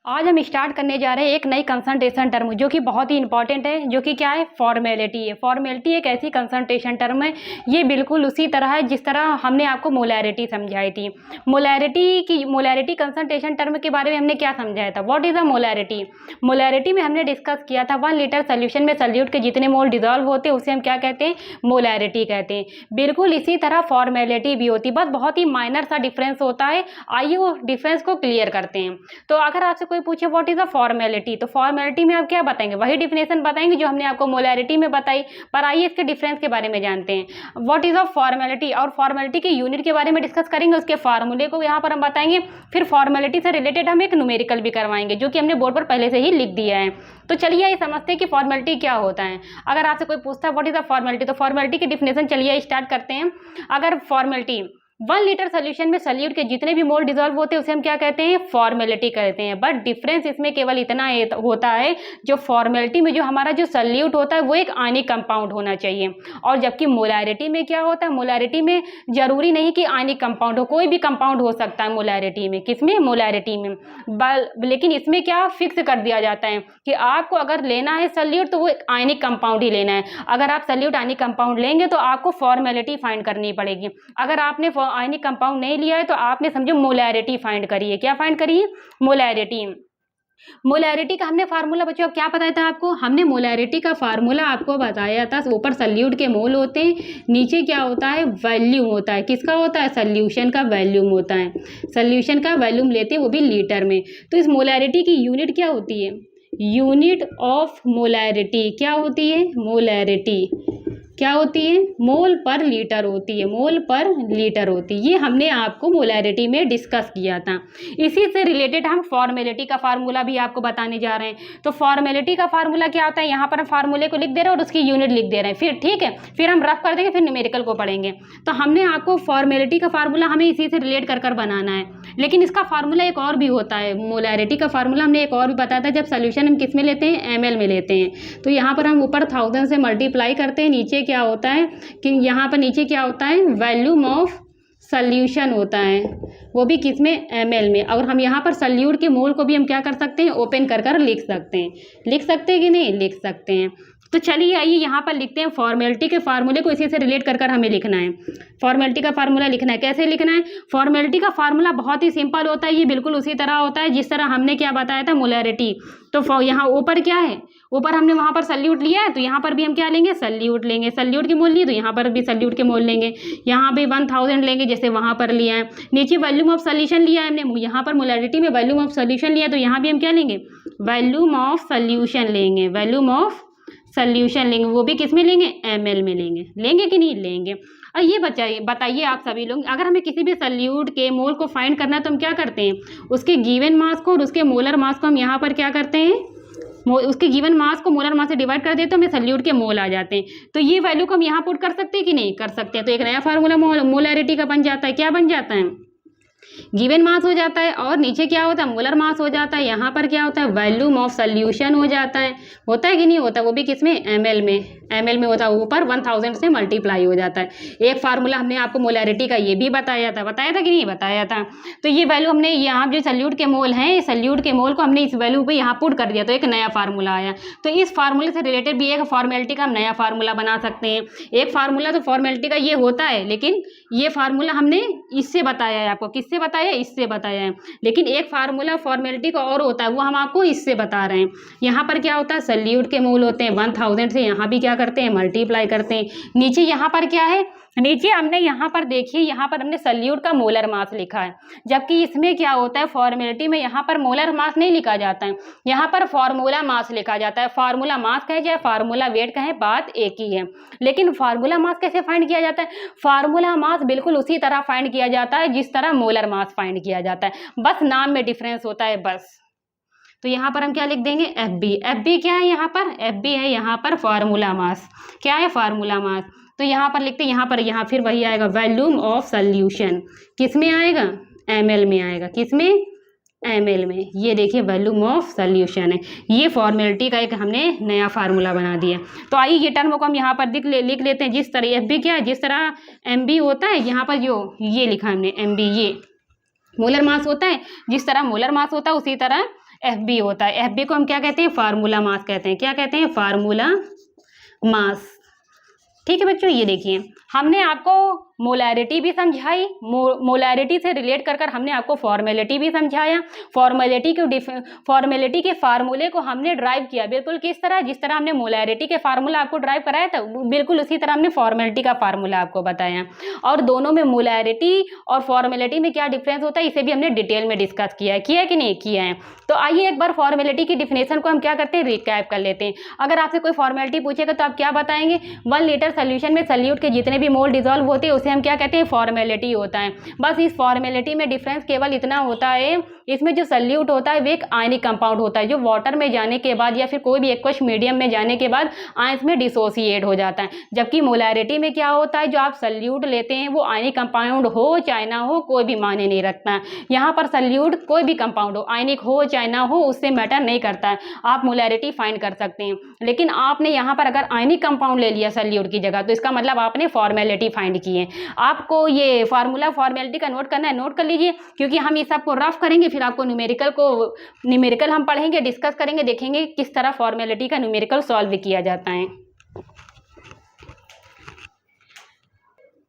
आज हम स्टार्ट करने जा रहे हैं एक नई कंसंट्रेशन टर्म जो कि बहुत ही इंपॉर्टेंट है, जो कि क्या है, फॉर्मेलिटी है। फॉर्मेलिटी एक ऐसी कंसंट्रेशन टर्म है, ये बिल्कुल उसी तरह है जिस तरह हमने आपको मोलैरिटी समझाई थी। मोलैरिटी कंसंट्रेशन टर्म के बारे में हमने क्या समझाया था, what is a molarity. Molarity में हमने डिस्कस किया था 1 लीटर सोल्यूशन में सल्यूट के जितने मोल डिजॉल्व होते हैं उसे हम क्या कहते हैं, मोलैरिटी कहते हैं। बिल्कुल इसी तरह फॉर्मेलिटी भी होती है, बस बहुत ही माइनर सा डिफरेंस होता है। आइए वो डिफरेंस को क्लियर करते हैं। तो अगर आपसे कोई पूछे व्हाट इज अ फॉर्मेलिटी, तो फॉर्मेलिटी में आप क्या बताएंगे, वही डिफिनेशन बताएंगे जो हमने आपको मोलैरिटी में बताई। पर आइए इसके डिफरेंस के बारे में जानते हैं। व्हाट इज अ फॉर्मेलिटी, और फॉर्मेलिटी की यूनिट के बारे में डिस्कस करेंगे, उसके फार्मूले को यहाँ पर हम बताएंगे। फिर फॉर्मेलिटी से रिलेटेड हम एक न्यूमेरिकल भी करवाएंगे जो कि हमने बोर्ड पर पहले से ही लिख दिया है। तो चलिए ये समझते हैं कि फॉर्मेलिटी क्या होता है। अगर आपसे कोई पूछता है व्हाट इज अ फॉर्मेलिटी, तो फॉर्मेलिटी की डिफिनेशन चलिए स्टार्ट करते हैं। अगर फॉर्मेलिटी 1 लीटर सोल्यूशन में सल्यूट के जितने भी मोल डिजॉल्व होते हैं उसे हम क्या कहते हैं, फॉर्मेलिटी कहते हैं। बट डिफरेंस इसमें केवल इतना होता है, जो फॉर्मेलिटी में जो हमारा जो सल्यूट होता है वो एक आयनिक कंपाउंड होना चाहिए, और जबकि मोलैरिटी में क्या होता है, मोलैरिटी में जरूरी नहीं कि आयनिक कंपाउंड हो, कोई भी कंपाउंड हो सकता है मोलैरिटी में। किसमें, मोलैरिटी में। लेकिन इसमें क्या फिक्स कर दिया जाता है कि आपको अगर लेना है सल्यूट तो वो एक आयनिक कंपाउंड ही लेना है। अगर आप सल्यूट आयनिक कंपाउंड लेंगे तो आपको फॉर्मेलिटी फाइंड करनी पड़ेगी। अगर आपने आयनिक कंपाउंड नहीं लिया है तो आपने समझो मोलैरिटी फाइंड करी है। क्या फाइंड करी है, मोलैरिटी। मोलैरिटी का हमने फार्मूला बच्चों क्या बताया था आपको, हमने मोलैरिटी का फार्मूला आपको बताया था। ऊपर सल्यूट के मोल होते हैं, नीचे क्या होता है, वॉल्यूम होता है। किसका होता है, सोल्यूशन का वॉल्यूम होता है। सोल्यूशन का वॉल्यूम लेते हैं वो भी लीटर में। तो इस मोलैरिटी की यूनिट क्या होती है, यूनिट ऑफ मोलैरिटी क्या होती है, मोलैरिटी क्या होती है, मोल पर लीटर होती है, मोल पर लीटर होती है। ये हमने आपको मोलैरिटी में डिस्कस किया था। इसी से रिलेटेड हम फॉर्मेलिटी का फार्मूला भी आपको बताने जा रहे हैं। तो फॉर्मेलिटी का फार्मूला क्या होता है, यहाँ पर हम फार्मूले को लिख दे रहे हैं और उसकी यूनिट लिख दे रहे हैं। फिर ठीक है, फिर हम रफ कर देंगे, फिर न्यूमेरिकल को पढ़ेंगे। तो हमने आपको फॉर्मेलिटी का फार्मूला हमें इसी से रिलेट कर बनाना है। लेकिन इसका फार्मूला एक और भी होता है, मोलैरिटी का फार्मूला हमने एक और भी बताया था। जब सोल्यूशन हम किस में लेते हैं, ml में लेते हैं। तो यहाँ पर हम ऊपर 1000 से मल्टीप्लाई करते हैं, नीचे क्या होता है कि यहाँ पर नीचे क्या होता है, वॉल्यूम ऑफ सल्यूशन होता है, वो भी किस में, ml में। और हम यहाँ पर सल्यूट के मोल को भी हम क्या कर सकते हैं, ओपन कर लिख सकते हैं। लिख सकते हैं कि नहीं, लिख सकते हैं। तो चलिए आइए यहाँ पर लिखते हैं फॉर्मेलिटी के फार्मूले को, इसी से रिलेट कर हमें लिखना है। फॉर्मेलिटी का फार्मूला लिखना है, कैसे लिखना है। फॉर्मेलिटी का फार्मूला बहुत ही सिंपल होता है, ये बिल्कुल उसी तरह होता है जिस तरह हमने क्या बताया था, मोलैरिटी। तो यहाँ ऊपर क्या है, ऊपर हमने वहाँ पर सल्यूट लिया है तो यहाँ पर भी हम क्या लेंगे, सल्यूट लेंगे। सल्यूट के मोल लिए तो यहाँ पर भी सल्यूट के मोल लेंगे। यहाँ भी 1000 लेंगे जैसे वहाँ पर लिया है। नीचे वॉल्यूम ऑफ सोल्यूशन लिया है हमने, यहाँ पर मोलैरिटी में वॉल्यूम ऑफ सोल्यूशन लिया तो यहाँ भी हम क्या लेंगे, वॉल्यूम ऑफ सोल्यूशन लेंगे। वॉल्यूम ऑफ सोल्यूशन लेंगे, वो भी किस में लेंगे, ml में लेंगे। लेंगे कि नहीं लेंगे। और ये बताइए आप सभी लोग, अगर हमें किसी भी सल्यूट के मोल को फाइंड करना है तो हम क्या करते हैं, उसके गिवन मास को और उसके मोलर मास को हम यहाँ पर क्या करते हैं, उसके गिवन मास को मोलर मास से डिवाइड कर देते हैं, हमें सल्यूट के मोल आ जाते हैं। तो ये वैल्यू को हम यहाँ पुट कर सकते हैं कि नहीं कर सकते हैं। तो एक नया फार्मूला मोलैरिटी का बन जाता है। क्या बन जाता है, गिवन मास हो जाता है और नीचे क्या होता है, मोलर मास हो जाता है। यहाँ पर क्या होता है, वॉल्यूम ऑफ सोल्यूशन हो जाता है। होता है कि नहीं होता, वो भी किसमें, ml में। ml में होता है, ऊपर 1000 से मल्टीप्लाई हो जाता है। एक फार्मूला हमने आपको मोलैरिटी का ये भी बताया था कि नहीं बताया था। तो ये वैल्यू हमने यहाँ जो सल्यूट के मोल हैं, सल्यूट के मोल को हमने इस वैल्यू पे यहाँ पुट कर दिया तो एक नया फार्मूला आया। तो इस फार्मूले से रिलेटेड भी एक फॉर्मेलिटी का हम नया फार्मूला बना सकते हैं। एक फार्मूला तो फॉर्मेलिटी का ये होता है, लेकिन ये फार्मूला हमने इससे बताया है आपको। किससे बताया है, इससे बताया है। लेकिन एक फार्मूला फॉर्मेलिटी का और होता है, वो हम आपको इससे बता रहे हैं। यहाँ पर क्या होता है, सल्यूट के मोल होते हैं 1000 से, यहाँ भी क्या करते हैं, मल्टीप्लाई करते हैं। नीचे यहाँ पर क्या है, नीचे हमने यहाँ पर देखिए, यहाँ पर हमने सल्यूट का मोलर मास लिखा है, जबकि इसमें क्या होता है, फॉर्मेलिटी में यहाँ पर मोलर मास नहीं लिखा जाता है, यहाँ पर फार्मूला मास लिखा जाता है। फार्मूला मास कहे चाहे फार्मूला वेट कहे, बात एक ही है। लेकिन फार्मूला मास कैसे फाइंड किया जाता है, फार्मूला मास बिल्कुल उसी तरह फाइंड किया जाता है जिस तरह मोलर मास फाइंड किया जाता है, बस नाम में डिफरेंस होता है बस। तो यहाँ पर हम क्या लिख देंगे, FB क्या है, यहाँ पर FB है, यहाँ पर फार्मूला मास क्या है, फार्मूला मास। तो यहाँ पर लिखते हैं, यहाँ फिर वही आएगा, वॉल्यूम ऑफ सोल्यूशन किस में आएगा, ml में आएगा। किस में, ml में। ये देखिए वॉल्यूम ऑफ सोल्यूशन है। ये फॉर्मेलिटी का एक हमने नया फार्मूला बना दिया। तो आइए ये टर्म को हम यहाँ पर लिख लेते हैं। जिस तरह FB क्या है, जिस तरह MB होता है, यहाँ पर जो ये लिखा हमने MB, ये मोलर मास होता है। जिस तरह मोलर मास होता है उसी तरह FB होता है। FB को हम क्या कहते हैं? फार्मूला मास कहते हैं। क्या कहते हैं? Formula mass. ठीक है बच्चों, ये देखिए हमने आपको मोलैरिटी भी समझाई, मोलैरिटी से रिलेट कर कर हमने आपको फॉर्मेलिटी भी समझाया। फॉर्मेलिटी के फार्मूले को हमने ड्राइव किया, बिल्कुल किस तरह, जिस तरह हमने मोलैरिटी के फार्मूला आपको ड्राइव कराया था, बिल्कुल उसी तरह हमने फॉर्मेलिटी का फार्मूला आपको बताया। और दोनों में मोलैरिटी और फॉर्मेलिटी में क्या डिफरेंस होता है, इसे भी हमने डिटेल में डिस्कस किया है। किया है कि नहीं किया है? तो आइए एक बार फॉर्मेलिटी की डिफिनेशन को हम क्या करते हैं, रिकैप कर लेते हैं। अगर आपसे कोई फॉर्मेलिटी पूछेगा तो आप क्या बताएंगे? 1 लीटर सोल्यूशन में सल्यूट के जितने भी मोल डिजॉल्व होते हैं उसे हम क्या कहते हैं? फॉर्मेलिटी होता है। बस इस फॉर्मेलिटी में डिफरेंस केवल इतना होता है, इसमें जो सल्यूट होता है वो एक आयनिक कंपाउंड होता है, जो वाटर में जाने के बाद या फिर कोई भी एक्वस मीडियम में जाने के बाद आयंस में डिसोसिएट हो जाता है। जबकि मोलैरिटी में क्या होता है, जो आप सल्यूट लेते हैं वो आयनिक कंपाउंड हो चाहे ना हो कोई भी मायने नहीं रखता है। यहाँ पर सल्यूट कोई भी कंपाउंड हो, आयनिक हो चाहे ना हो, उससे मैटर नहीं करता है, आप मोलैरिटी फाइंड कर सकते हैं। लेकिन आपने यहाँ पर अगर आयनिक कंपाउंड ले लिया सल्यूट की जगह, तो इसका मतलब आपने फॉर्मेलिटी फाइंड की है। आपको ये फार्मूला फॉर्मेलिटी का नोट करना है, नोट कर लीजिए, क्योंकि हम ये सबको रफ करेंगे, फिर आपको न्यूमेरिकल हम पढ़ेंगे, डिस्कस करेंगे, देखेंगे किस तरह फॉर्मेलिटी का न्यूमेरिकल सॉल्व किया जाता है।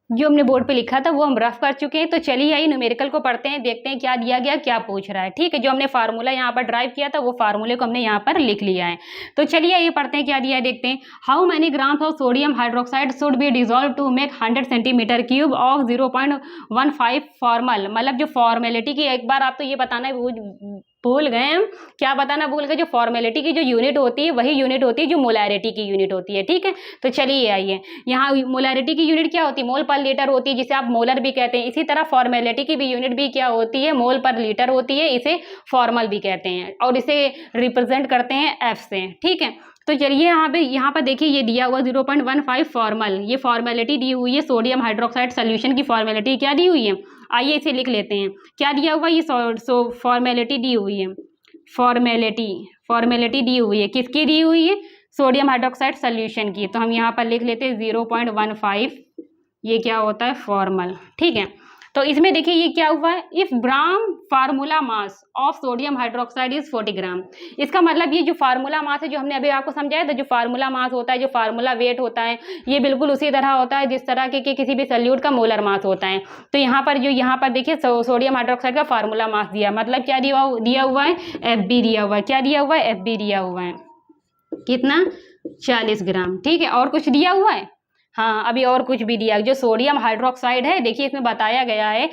जो हमने बोर्ड पे लिखा था वो हम रफ कर चुके हैं। तो चलिए आइए न्यूमेरिकल को पढ़ते हैं, देखते हैं क्या दिया गया, क्या पूछ रहा है। ठीक है, जो हमने फार्मूला यहाँ पर ड्राइव किया था वो फार्मूले को हमने यहाँ पर लिख लिया है। तो चलिए आइए पढ़ते हैं क्या दिया है, देखते हैं। How many grams of sodium hydroxide should be dissolve to make 100 centimetre cube of 0.15 formal. मतलब जो फॉर्मेलिटी की, एक बार आप तो ये बताना भूल गए हम, क्या बताना भूल गए, जो फॉर्मेलिटी की जो यूनिट होती है वही यूनिट होती है जो मोलैरिटी की यूनिट होती है। ठीक है, तो चलिए आइए, यहाँ मोलैरिटी की यूनिट क्या होती है? मोल पर लीटर होती है, जिसे आप मोलर भी कहते हैं। इसी तरह फॉर्मेलिटी की भी यूनिट भी क्या होती है? मोल पर लीटर होती है, इसे फॉर्मल भी कहते हैं और इसे रिप्रेजेंट करते हैं F से। ठीक है, तो चलिए यहाँ पर देखिए ये दिया हुआ 0.15 फॉर्मल, ये फॉर्मेलिटी दी हुई है। सोडियम हाइड्रोक्साइड सोल्यूशन की फॉर्मेलिटी क्या दी हुई है, आइए इसे लिख लेते हैं। क्या दिया हुआ? ये फॉर्मेलिटी दी हुई है। फॉर्मेलिटी दी हुई है, किसकी दी हुई है? सोडियम हाइड्रोक्साइड सोल्यूशन की। तो हम यहाँ पर लिख लेते हैं 0.15, ये क्या होता है? फॉर्मल। ठीक है, तो इसमें देखिए ये क्या हुआ है, if gram formula mass of sodium hydroxide is 40 ग्राम। इसका मतलब ये जो फार्मूला मास है, जो हमने अभी आपको समझाया था, जो फार्मूला मास होता है, जो फार्मूला वेट होता है, ये बिल्कुल उसी तरह होता है जिस तरह के किसी भी सल्यूट का मोलर मास होता है। तो यहाँ पर देखिए सोडियम हाइड्रोक्साइड का फार्मूला मास दिया, मतलब क्या दिया हुआ है? FB दिया हुआ है। क्या दिया हुआ है? FB दिया हुआ है। कितना? 40 ग्राम। ठीक है, और कुछ दिया हुआ है? हाँ, अभी और कुछ भी दिया। जो सोडियम हाइड्रोक्साइड है, देखिए इसमें बताया गया है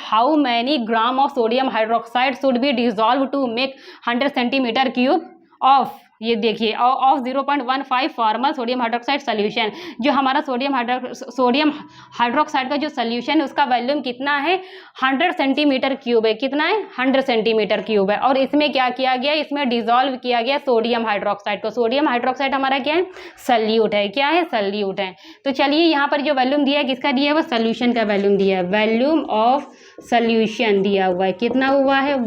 how many gram of sodium hydroxide should be dissolve to make 100 centimetre cube of, ये देखिए of 0.15 formal sodium hydroxide solution. जो हमारा सोडियम हाइड्रोक्साइड का जो सोल्यूशन है उसका वॉल्यूम कितना है? 100 सेंटीमीटर क्यूब है। कितना है? 100 सेंटीमीटर क्यूब है। और इसमें क्या किया गया? इसमें डिजॉल्व किया गया सोडियम हाइड्रोक्साइड को। सोडियम हाइड्रोक्साइड हमारा क्या है? सल्यूट है। क्या है? सल्यूट है। तो चलिए यहाँ पर जो वॉल्यूम दिया है किसका दिया है? वो सोल्यूशन का वॉल्यूम दिया है। वॉल्यूम ऑफ सोल्यूशन दिया हुआ है, कितना हुआ है?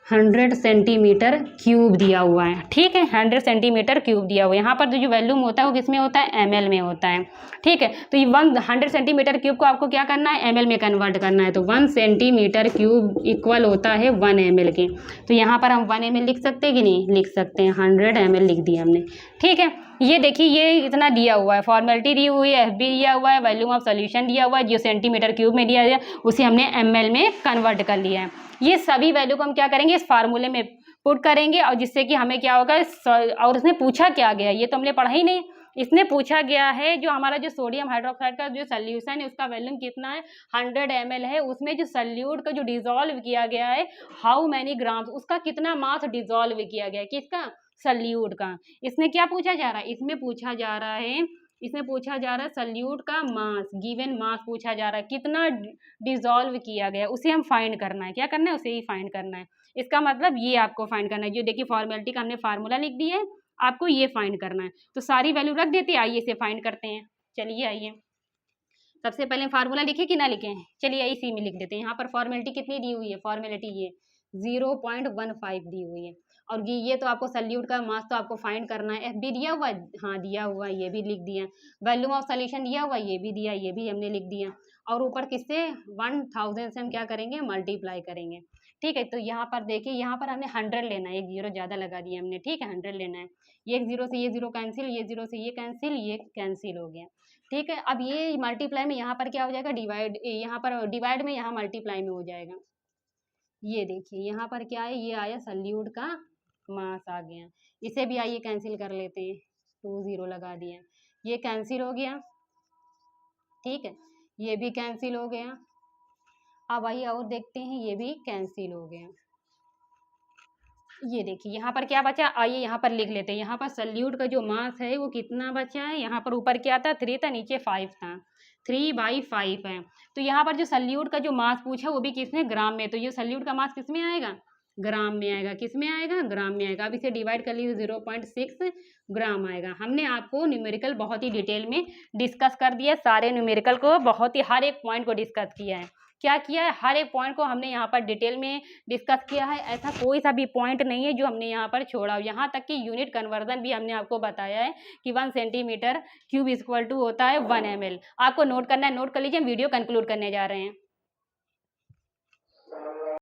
100 सेंटीमीटर क्यूब दिया हुआ है। ठीक है, 100 सेंटीमीटर क्यूब दिया हुआ है। यहाँ पर जो वॉल्यूम होता है वो किस में होता है? ml में होता है। ठीक है, तो ये 100 सेंटीमीटर क्यूब को आपको क्या करना है? ml में कन्वर्ट करना है। तो 1 सेंटीमीटर क्यूब इक्वल होता है 1 ml के। तो यहाँ पर हम 1 ml लिख सकते हैं कि नहीं? लिख सकते हैं, 100 ml लिख दिया हमने। ठीक है, ये देखिए ये इतना दिया हुआ है, फॉर्मेलिटी दी हुई है, FB दिया हुआ है, वॉल्यूम ऑफ सोल्यूशन दिया हुआ है, जो सेंटीमीटर क्यूब में दिया है उसे हमने ml में कन्वर्ट कर लिया है। ये सभी वैल्यू को हम क्या करेंगे? इस फार्मूले में पुट करेंगे, और जिससे कि हमें क्या होगा, और इसमें पूछा क्या गया ये तो हमने पढ़ा ही नहीं। इसने पूछा गया है जो हमारा जो सोडियम हाइड्रोक्साइड का जो सोल्यूशन है उसका वॉल्यूम कितना है? 100 ml है। उसमें जो सल्यूट का जो डिजॉल्व किया गया है हाउ मैनी ग्राम्स, उसका कितना मास डिजॉल्व किया गया है? किसका? सल्यूट का। इसमें क्या पूछा जा रहा है? इसमें पूछा जा रहा है सल्यूट का मास, गिवन मास पूछा जा रहा है, कितना डिजॉल्व किया गया, उसे हम फाइंड करना है। क्या करना है? उसे ही फाइंड करना है। इसका मतलब ये आपको फाइंड करना है। जो देखिए फॉर्मेलिटी का हमने फार्मूला लिख दिया है, आपको ये फाइंड करना है। तो सारी वैल्यू रख देते हैं, आइए इसे फाइंड करते हैं। चलिए आइए, सबसे पहले फार्मूला लिखे कि ना लिखे? चलिए इसी में लिख देते हैं। यहाँ पर फॉर्मेलिटी कितनी दी हुई है? फॉर्मेलिटी ये 0.15 दी हुई है। और ये तो आपको सल्यूट का मास तो आपको फाइंड करना है। FB दिया हुआ है, हाँ दिया हुआ है, ये भी लिख दिया। वॉल्यूम ऑफ सोल्यूशन दिया हुआ है, ये भी दिया, ये भी हमने लिख दिया। और ऊपर किससे? 1000 से हम क्या करेंगे? मल्टीप्लाई करेंगे। ठीक है, तो यहाँ पर देखिए, यहाँ पर हमने 100 लेना है, एक जीरो ज़्यादा लगा दिया हमने, ठीक है, 100 लेना है। ये एक जीरो से ये जीरो कैंसिल, ये जीरो से ये कैंसिल, ये कैंसिल हो गया। ठीक है, अब ये मल्टीप्लाई में यहाँ पर क्या हो जाएगा, डिवाइड, यहाँ पर डिवाइड में, यहाँ मल्टीप्लाई में हो जाएगा। ये देखिए यहाँ पर क्या है, ये आया सल्यूट का मास आ गया। इसे भी आइए कैंसिल कर लेते हैं, 2 जीरो लगा दिया, ये कैंसिल हो गया। ठीक है, ये भी कैंसिल हो गया। अब आइए और देखते हैं, ये भी कैंसिल हो गया। ये देखिए यहाँ पर क्या बचा, आइए यहाँ पर लिख लेते हैं। यहाँ पर सल्यूट का जो मास है वो कितना बचा है, यहाँ पर ऊपर क्या था 3 था, नीचे 5 था, 3/5 है। तो यहाँ पर जो सल्यूट का जो मास पूछा वो भी किसमें, ग्राम में। तो ये सल्यूट का मास किस में आएगा, ग्राम में आएगा। किस में आएगा, ग्राम में आएगा। अब इसे डिवाइड कर लीजिए, 0.6 ग्राम आएगा। हमने आपको न्यूमेरिकल बहुत ही डिटेल में डिस्कस कर दिया, सारे न्यूमेरिकल को बहुत ही हर एक पॉइंट को डिस्कस किया है। क्या किया है, हर एक पॉइंट को हमने यहाँ पर डिटेल में डिस्कस किया है। ऐसा कोई सा भी पॉइंट नहीं है जो हमने यहाँ पर छोड़ा। यहाँ तक कि यूनिट कन्वर्जन भी हमने आपको बताया है कि 1 सेंटीमीटर क्यूब इक्वल टू होता है 1 ml। आपको नोट करना है, नोट कर लीजिए, हम वीडियो कंक्लूड करने जा रहे हैं।